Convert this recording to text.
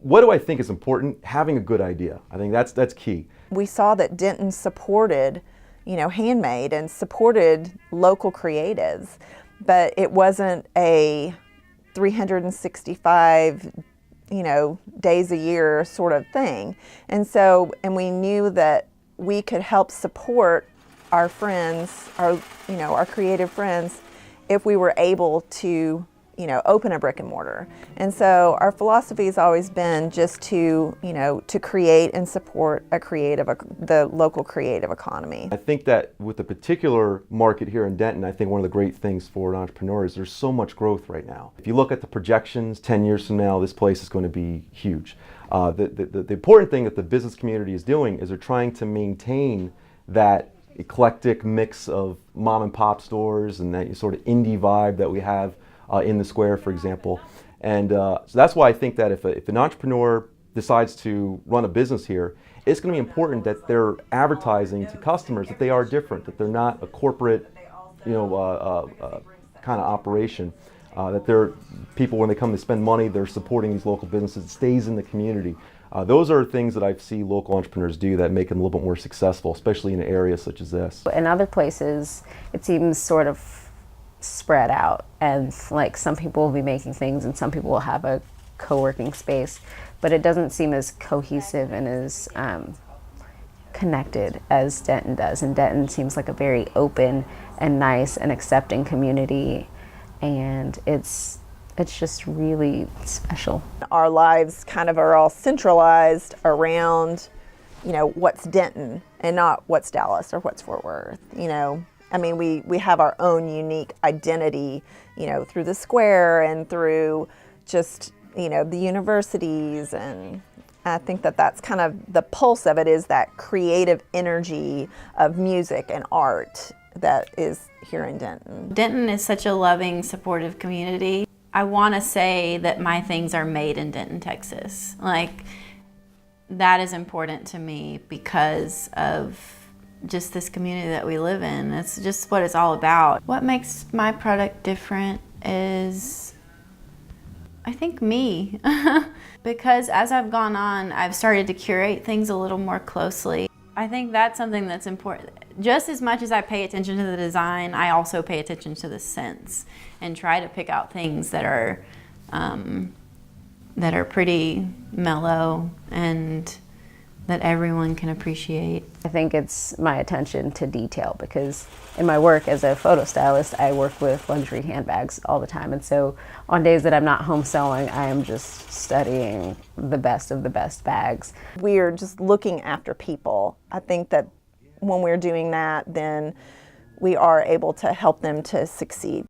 what do I think is important? Having a good idea. I think that's key. We saw that Denton supported, handmade and supported local creatives, but it wasn't a 365, days a year sort of thing. And we knew that we could help support our friends, our creative friends, if we were able to, open a brick and mortar. And so our philosophy has always been just to create and support the local creative economy. I think that with the particular market here in Denton, I think one of the great things for an entrepreneur is there's so much growth right now. If you look at the projections, 10 years from now, this place is going to be huge. The important thing that the business community is doing is they're trying to maintain that eclectic mix of mom and pop stores and that sort of indie vibe that we have in the square, for example. And so that's why I think that if an entrepreneur decides to run a business here, it's going to be important that they're advertising to customers that they are different, that they're not a corporate, kind of operation. That they're people, when they come to spend money, they're supporting these local businesses. It stays in the community. Those are things that I see local entrepreneurs do that make them a little bit more successful, especially in an area such as this. In other places, it seems sort of spread out, and like some people will be making things and some people will have a co-working space, but it doesn't seem as cohesive and as connected as Denton does. And Denton seems like a very open and nice and accepting community, and it's just really special. Our lives kind of are all centralized around, what's Denton and not what's Dallas or what's Fort Worth. We have our own unique identity, through the square and through just, the universities. And I think that that's kind of the pulse of it, is that creative energy of music and art that is here in Denton. Denton is such a loving, supportive community. I want to say that my things are made in Denton, Texas. Like, that is important to me because of just this community that we live in. It's just what it's all about. What makes my product different is, I think, me. Because as I've gone on, I've started to curate things a little more closely. I think that's something that's important. Just as much as I pay attention to the design, I also pay attention to the scents and try to pick out things that are pretty mellow and that everyone can appreciate. I think it's my attention to detail, because in my work as a photo stylist, I work with luxury handbags all the time. And so on days that I'm not home selling, I am just studying the best of the best bags. We're just looking after people. I think that when we're doing that, then we are able to help them to succeed.